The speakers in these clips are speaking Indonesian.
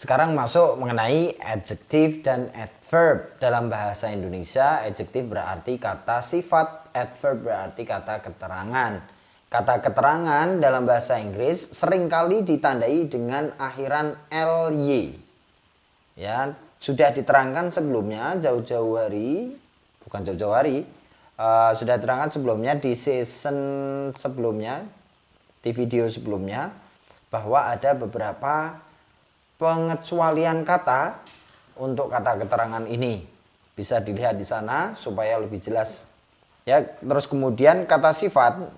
Sekarang masuk mengenai adjektif dan adverb. Dalam bahasa Indonesia, adjektif berarti kata sifat, adverb berarti kata keterangan. Kata keterangan dalam bahasa Inggris seringkali ditandai dengan akhiran ly. Ya, sudah diterangkan sebelumnya jauh-jauh hari, bukan jauh-jauh hari, sudah diterangkan sebelumnya di season sebelumnya, di video sebelumnya, bahwa ada beberapa pengecualian kata untuk kata keterangan ini. Bisa dilihat di sana supaya lebih jelas. Ya, terus kemudian kata sifat.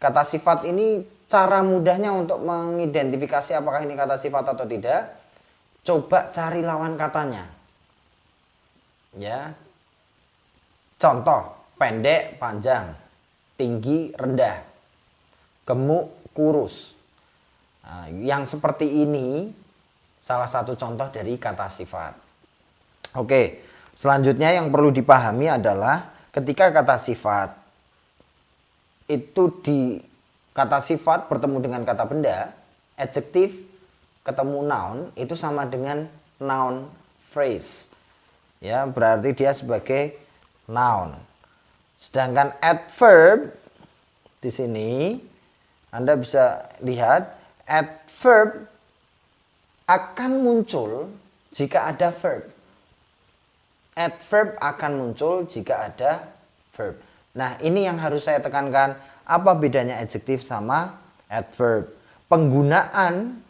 Kata sifat ini cara mudahnya untuk mengidentifikasi apakah ini kata sifat atau tidak. Coba cari lawan katanya. Ya. Contoh, pendek, panjang, tinggi, rendah, gemuk, kurus. Nah, yang seperti ini salah satu contoh dari kata sifat. Oke, selanjutnya yang perlu dipahami adalah ketika kata sifat itu kata sifat bertemu dengan kata benda, adjektif ketemu noun itu sama dengan noun phrase. Ya, berarti dia sebagai noun. Sedangkan adverb di sini Anda bisa lihat adverb akan muncul jika ada verb. Adverb akan muncul jika ada verb. Nah, ini yang harus saya tekankan. Apa bedanya adjektif sama adverb?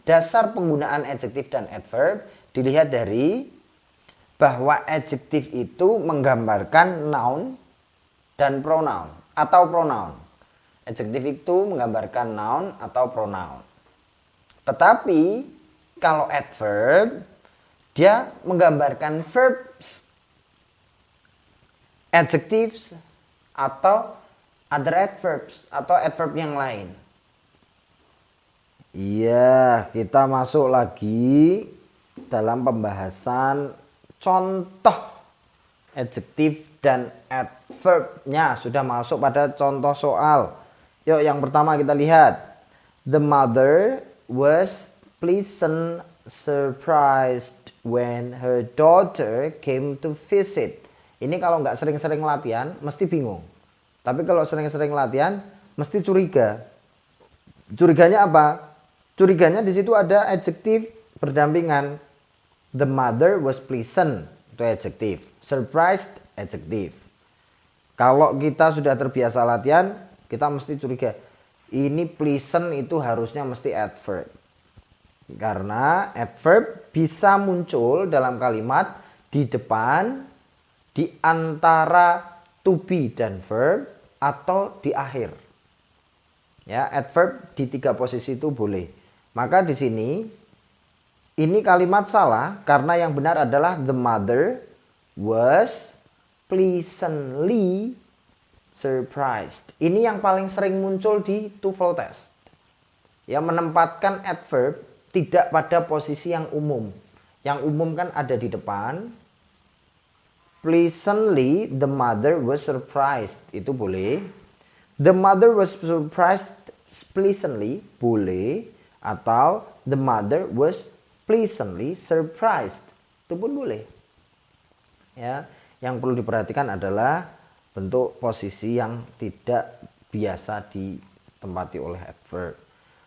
Dasar penggunaan adjektif dan adverb dilihat dari bahwa adjektif itu menggambarkan noun dan pronoun atau pronoun. Adjektif itu menggambarkan noun atau pronoun. Tetapi kalau adverb, dia menggambarkan verbs, adjectives, atau other adverbs, atau adverb yang lain. Iya, kita masuk lagi dalam pembahasan contoh adjektif dan adverbnya. Sudah masuk pada contoh soal. Yuk, yang pertama kita lihat. The mother was pleasant surprised when her daughter came to visit. Ini kalau nggak sering-sering latihan, mesti bingung. Tapi kalau sering-sering latihan, mesti curiga. Curiganya apa? Curiganya di situ ada adjektif berdampingan. The mother was pleasant, itu adjektif. Surprised, adjektif. Kalau kita sudah terbiasa latihan, kita mesti curiga. Ini pleasant itu harusnya mesti adverb. Karena adverb bisa muncul dalam kalimat di depan, di antara to be dan verb, atau di akhir. Ya, adverb di 3 posisi itu boleh. Maka di sini ini kalimat salah karena yang benar adalah the mother was pleasantly surprised. Ini yang paling sering muncul di TOEFL test. Ya, menempatkan adverb tidak pada posisi yang umum. Yang umum kan ada di depan. Pleasantly the mother was surprised. Itu boleh. The mother was surprised pleasantly boleh. Atau the mother was pleasantly surprised. Itu pun boleh. Ya, yang perlu diperhatikan adalah bentuk posisi yang tidak biasa ditempati oleh adverb.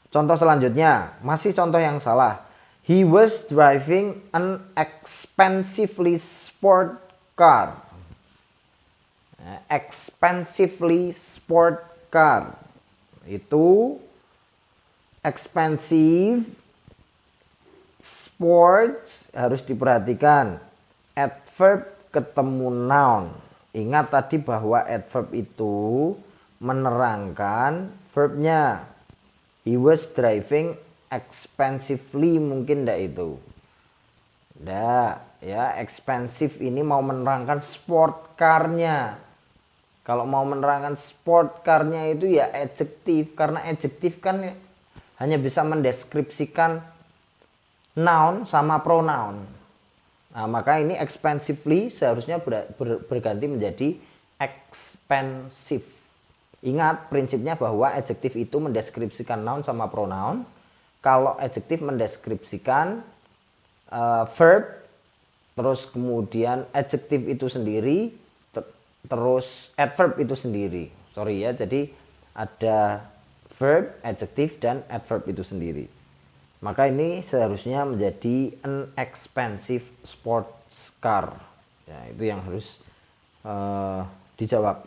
Contoh selanjutnya, masih contoh yang salah. He was driving an expensively sport car. Expensively sport car. Itu expensive, sports harus diperhatikan. Adverb ketemu noun. Ingat tadi bahwa adverb itu menerangkan verbnya. He was driving expensively, mungkin enggak itu? Enggak, ya, expensive ini mau menerangkan sport car-nya. Kalau mau menerangkan sport car-nya itu ya adjektif, karena adjektif kan hanya bisa mendeskripsikan noun sama pronoun. Nah, maka ini expensively seharusnya berganti menjadi expensive. Ingat prinsipnya bahwa adjektif itu mendeskripsikan noun sama pronoun. Kalau adjektif mendeskripsikan verb, terus kemudian adjective itu sendiri, terus adverb itu sendiri. Sorry ya, jadi ada verb, adjective, dan adverb itu sendiri. Maka ini seharusnya menjadi an expensive sports car. Ya, itu yang harus dijawab.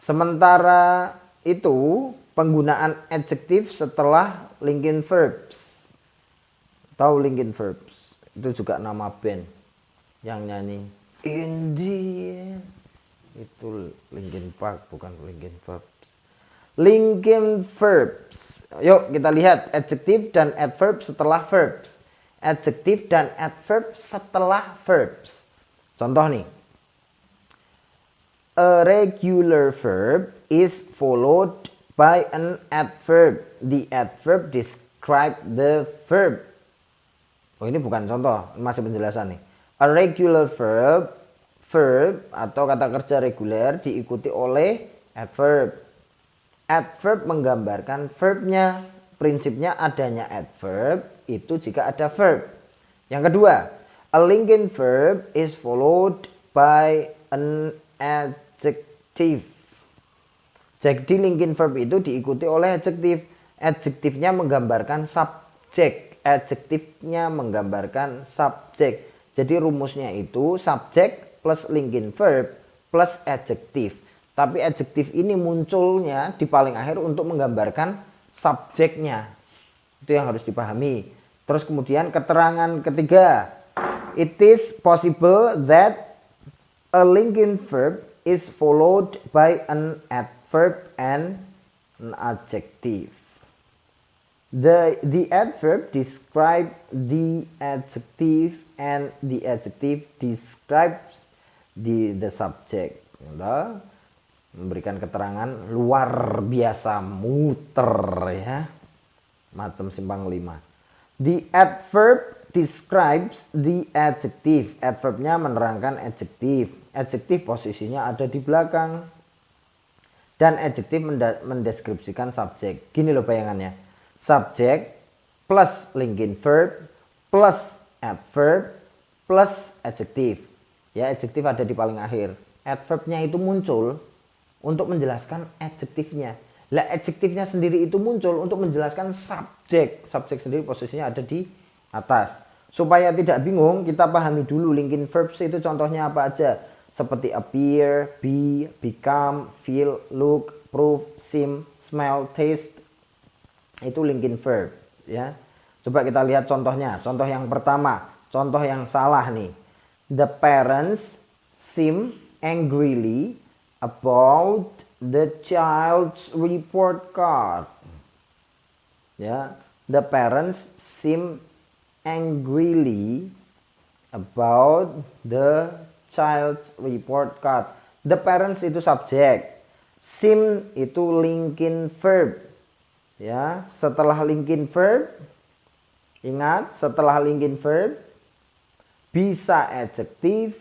Sementara itu penggunaan adjective setelah linking verbs. Tahu linking verbs? Itu juga nama band yang nyanyi In the end. Itu Linkin Park, bukan linking verbs. Linking verbs. Yuk kita lihat adjective dan adverb setelah verbs. Adjective dan adverb setelah verbs. Contoh nih. A regular verb is followed by an adverb. The adverb describe the verb. Oh, ini bukan contoh, masih penjelasan nih. A regular verb atau kata kerja reguler diikuti oleh adverb. Adverb menggambarkan verbnya. Prinsipnya adanya adverb itu jika ada verb. Yang kedua, a linking verb is followed by an adjective. Jadi linking verb itu diikuti oleh adjective. Adjektifnya menggambarkan subjek. Adjektifnya menggambarkan subjek. Jadi rumusnya itu subjek plus linking verb plus adjektif. Tapi adjektif ini munculnya di paling akhir untuk menggambarkan subjeknya. Itu yang harus dipahami. Terus kemudian keterangan ketiga. It is possible that a linking verb is followed by an adverb and an adjective. The adverb describe the adjective and the adjective describes the subject. Memberikan keterangan luar biasa, muter ya, macam simpang 5. The adverb describes the adjective. Adverbnya menerangkan adjektif. Adjektif posisinya ada di belakang. Dan adjektif mendeskripsikan subjek. Gini loh bayangannya. Subjek plus linking verb plus adverb plus adjektif. Ya, adjektif ada di paling akhir. Adverbnya itu muncul untuk menjelaskan adjektifnya. Lah adjektifnya sendiri itu muncul untuk menjelaskan subjek. Subjek sendiri posisinya ada di atas. Supaya tidak bingung, kita pahami dulu linking verbs itu contohnya apa aja. Seperti appear, be, become, feel, look, prove, seem, smell, taste. Itu linking verbs ya. Coba kita lihat contohnya. Contoh yang pertama, contoh yang salah nih. The parents seem angrily about the child's report card. Ya, the parents seem angrily about the child's report card. The parents itu subjek. Seem itu linking verb. Ya, setelah linking verb, ingat setelah linking verb bisa adjektif,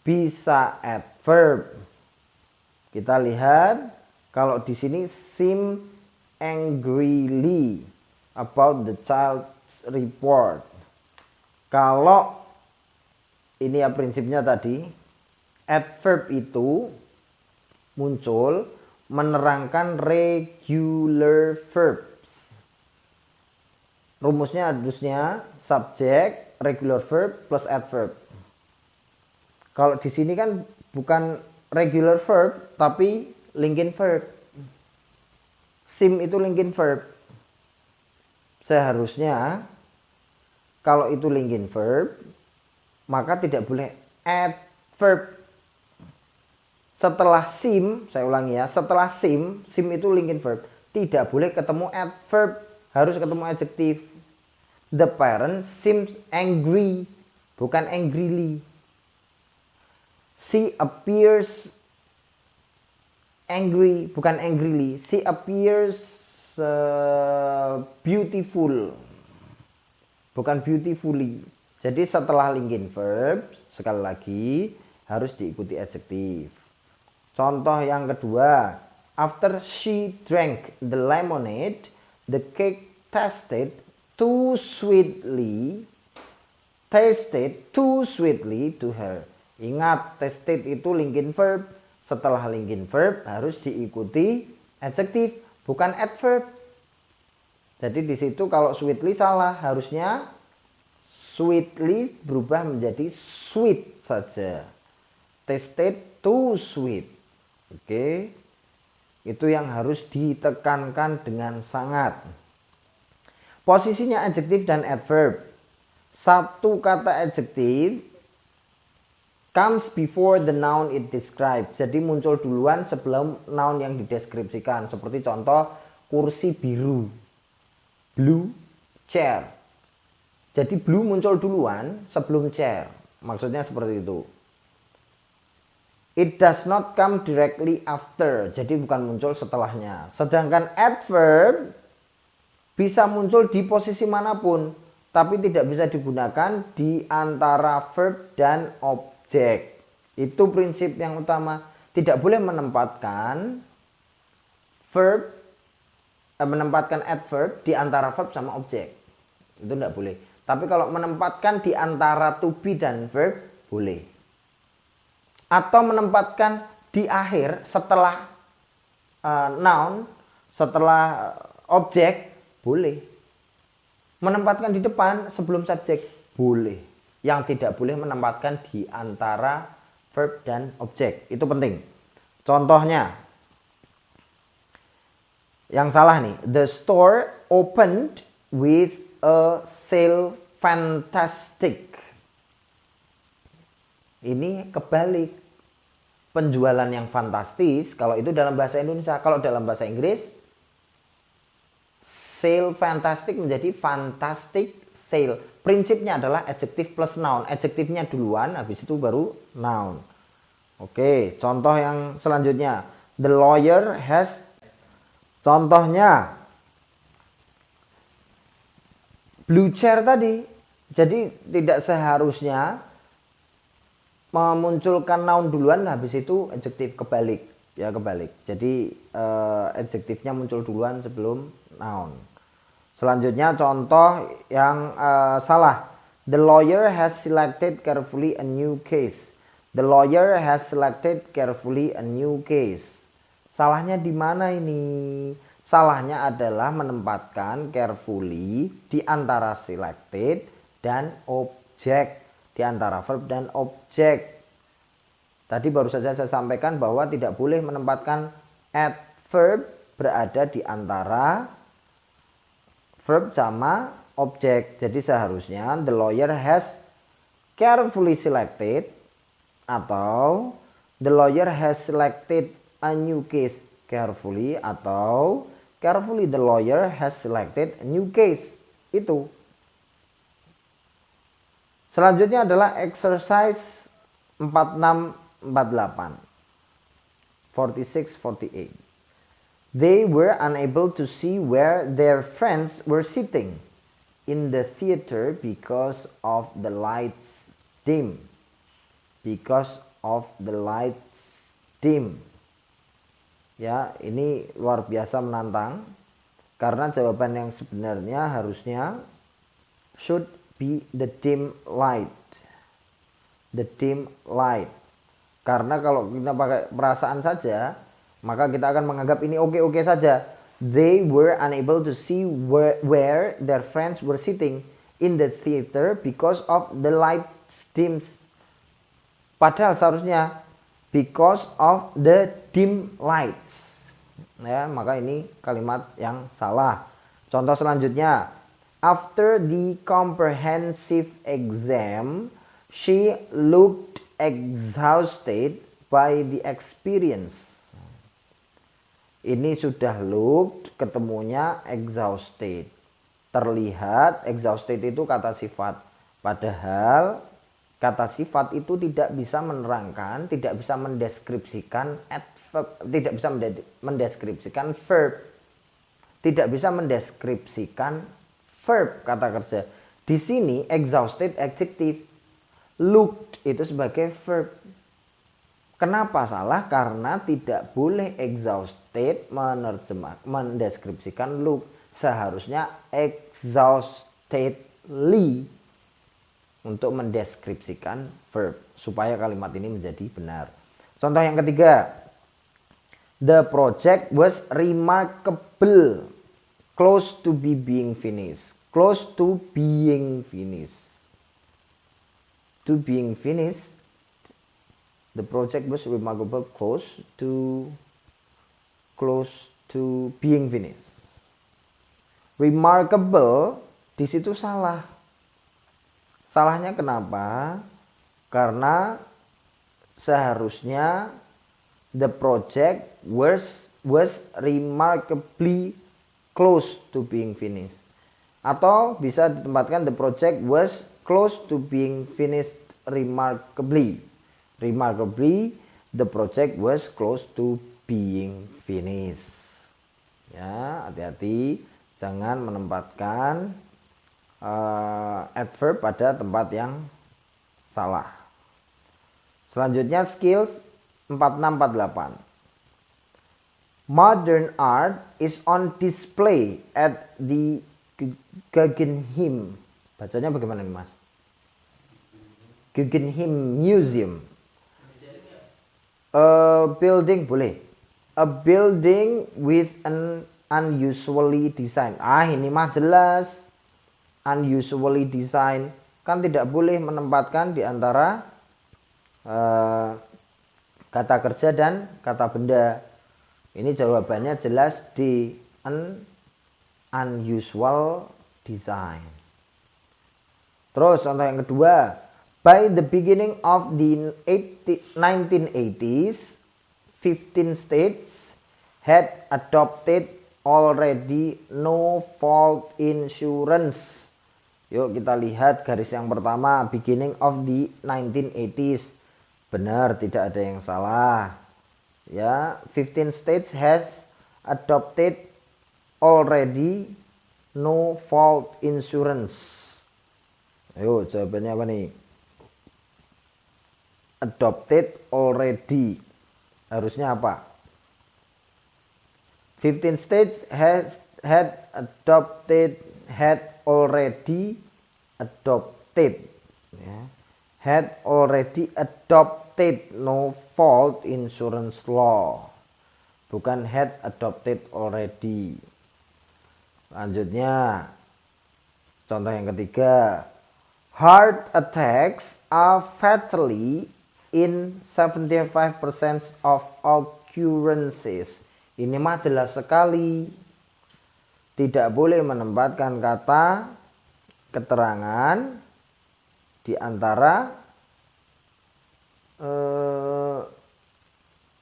bisa adverb. Kita lihat kalau di sini seem angrily about the child's report. Kalau ini ya prinsipnya tadi, adverb itu muncul menerangkan regular verbs. Rumusnya harusnya subjek, regular verb plus adverb. Kalau di sini kan bukan regular verb tapi linking verb. Seem itu linking verb. Seharusnya kalau itu linking verb maka tidak boleh adverb. Setelah seem, saya ulangi ya, setelah seem itu linking verb, tidak boleh ketemu adverb, harus ketemu adjektif. The parent seems angry, bukan angrily. She appears angry, bukan angrily. She appears beautiful, bukan beautifully. Jadi setelah linking verb, sekali lagi harus diikuti adjektif. Contoh yang kedua, after she drank the lemonade, the cake tasted too sweetly tasted too sweetly to her. Ingat, tasted itu linking verb. Setelah linking verb harus diikuti adjektif, bukan adverb. Jadi di situ kalau sweetly salah, harusnya sweetly berubah menjadi sweet saja. Tasted too sweet. Oke. Itu yang harus ditekankan dengan sangat. Posisinya adjektif dan adverb. Satu kata adjektif comes before the noun it describes. Jadi muncul duluan sebelum noun yang dideskripsikan. Seperti contoh kursi biru. Blue chair. Jadi blue muncul duluan sebelum chair. Maksudnya seperti itu. It does not come directly after. Jadi bukan muncul setelahnya. Sedangkan adverb bisa muncul di posisi manapun, tapi tidak bisa digunakan di antara verb dan objek. Itu prinsip yang utama. Tidak boleh menempatkan adverb di antara verb sama objek. Itu tidak boleh. Tapi kalau menempatkan di antara to be dan verb, boleh. Atau menempatkan di akhir setelah noun, setelah objek, boleh. Menempatkan di depan sebelum subjek, boleh. Yang tidak boleh menempatkan di antara verb dan objek. Itu penting. Contohnya, yang salah nih. The store opened with a sale fantastic. Ini kebalik. Penjualan yang fantastis, kalau itu dalam bahasa Indonesia. Kalau dalam bahasa Inggris, sale fantastic menjadi fantastic sale. Prinsipnya adalah adjektif plus noun. Adjektifnya duluan, habis itu baru noun. Oke, contoh yang selanjutnya. The lawyer has. Contohnya, blue chair tadi. Jadi tidak seharusnya memunculkan noun duluan, habis itu adjektif, kebalik. Ya, kebalik. Jadi adjektifnya muncul duluan sebelum noun. Selanjutnya contoh yang salah. The lawyer has selected carefully a new case. The lawyer has selected carefully a new case. Salahnya di mana ini? Salahnya adalah menempatkan carefully di antara selected dan objek. Di antara verb dan objek. Tadi baru saja saya sampaikan bahwa tidak boleh menempatkan adverb berada di antara verb sama objek. Jadi seharusnya the lawyer has carefully selected, atau the lawyer has selected a new case carefully, atau carefully the lawyer has selected a new case. Itu. Selanjutnya adalah exercise 46-48. 46-48. They were unable to see where their friends were sitting in the theater because of the lights dim. Because of the lights dim. Ya, ini luar biasa menantang. Karena jawaban yang sebenarnya harusnya should be the dim light. The dim light. Karena kalau kita pakai perasaan saja, maka kita akan menganggap ini oke-oke saja. They were unable to see where their friends were sitting in the theater because of the light dim. Padahal seharusnya because of the dim lights. Ya, maka ini kalimat yang salah. Contoh selanjutnya. After the comprehensive exam, she looked exhausted by the experience. Ini sudah looked, ketemunya exhausted. Terlihat, exhausted itu kata sifat. Padahal kata sifat itu tidak bisa menerangkan, tidak bisa mendeskripsikan adverb, tidak bisa mendeskripsikan verb. Tidak bisa mendeskripsikan verb, kata kerja. Di sini exhausted adjektif, looked itu sebagai verb. Kenapa salah? Karena tidak boleh exhausted mendeskripsikan look. Seharusnya exhaustedly. untuk mendeskripsikan verb supaya kalimat ini menjadi benar. Contoh yang ketiga, the project was remarkable, close to being finished. Close to being finished. To being finished. The project was remarkable, close to being finished. Remarkable di situ salah. Salahnya kenapa? Karena seharusnya the project was remarkably close to being finished. Atau bisa ditempatkan the project was close to being finished remarkably. Remarkably, the project was close to being finished. Ya, hati-hati jangan menempatkan adverb pada tempat yang salah. Selanjutnya skills 4648. Modern art is on display at the Guggenheim. Bacanya bagaimana nih, Mas? Guggenheim Museum. Building boleh. A building with an unusually design. Ini mah jelas. Unusually design. Kan tidak boleh menempatkan di antara kata kerja dan kata benda. Ini jawabannya jelas di an unusual design. Terus contoh yang kedua. By the beginning of the 1980s, 15 states had adopted already no-fault insurance. Yuk kita lihat garis yang pertama, beginning of the 1980s. Benar, tidak ada yang salah. Ya, 15 states has adopted already no-fault insurance. Ayo, jawabannya apa nih? Adopted already. Harusnya apa? 15 states had already adopted. Ya. Had already adopted no fault insurance law. Bukan had adopted already. Lanjutnya. Contoh yang ketiga. Heart attacks are fatally in 75% of occurrences. Ini mah jelas sekali. Tidak boleh menempatkan kata keterangan di antara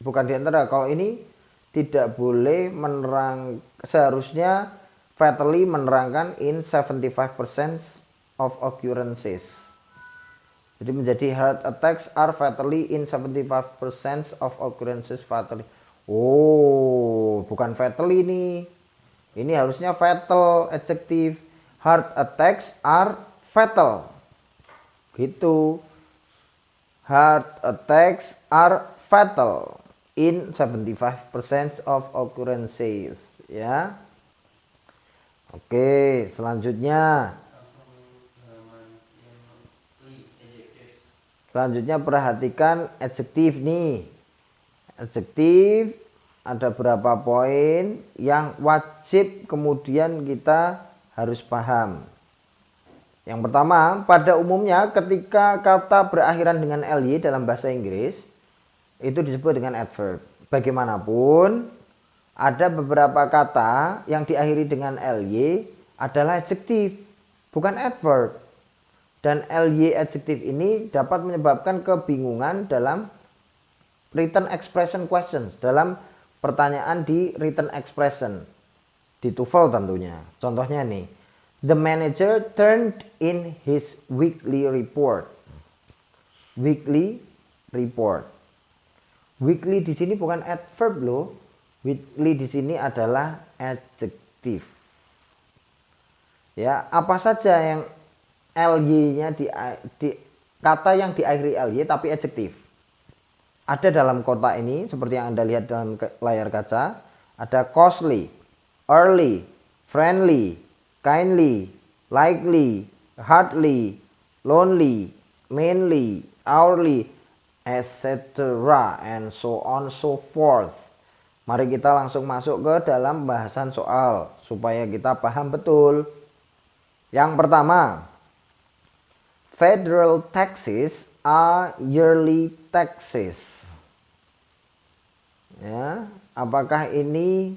bukan di antara. Kalau ini tidak boleh seharusnya fatally menerangkan in 75% of occurrences. Jadi menjadi heart attacks are fatally in 75% of occurrences fatally. Oh, bukan fatally nih. Ini harusnya fatal adjective. Heart attacks are fatal. Gitu. Heart attacks are fatal in 75% of occurrences, ya. Oke, selanjutnya. Selanjutnya perhatikan adjektif nih. Adjektif ada berapa poin yang wajib kemudian kita harus paham. Yang pertama, pada umumnya ketika kata berakhiran dengan ly dalam bahasa Inggris itu disebut dengan adverb. Bagaimanapun ada beberapa kata yang diakhiri dengan ly adalah adjektif, bukan adverb. Dan ly adjektif ini dapat menyebabkan kebingungan dalam written expression questions, dalam pertanyaan di written expression, di TOEFL tentunya. Contohnya nih, the manager turned in his weekly report. Weekly report. Weekly di sini bukan adverb loh. Weekly di sini adalah adjektif. Ya, apa saja yang ly-nya di kata yang diakhiri ly tapi adjektif. Ada dalam kotak ini seperti yang Anda lihat dalam layar kaca, ada costly, early, friendly, kindly, likely, hardly, lonely, mainly, hourly, etc. and so on so forth. Mari kita langsung masuk ke dalam pembahasan soal supaya kita paham betul. Yang pertama, federal taxes are yearly taxes. Ya, apakah ini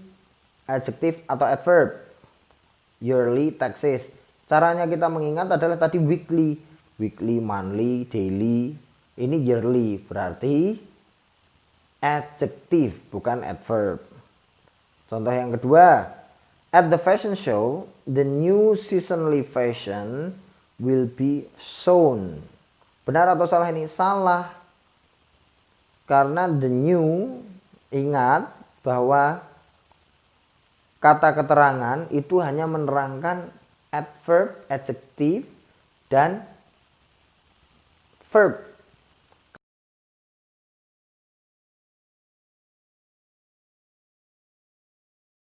adjektif atau adverb? Yearly taxes. Caranya kita mengingat adalah tadi weekly, monthly, daily. Ini yearly, berarti adjektif bukan adverb. Contoh yang kedua, at the fashion show, the new seasonally fashion will be shown. Benar atau salah ini? Salah. Karena the new, ingat bahwa kata keterangan itu hanya menerangkan adverb, adjektif, dan verb.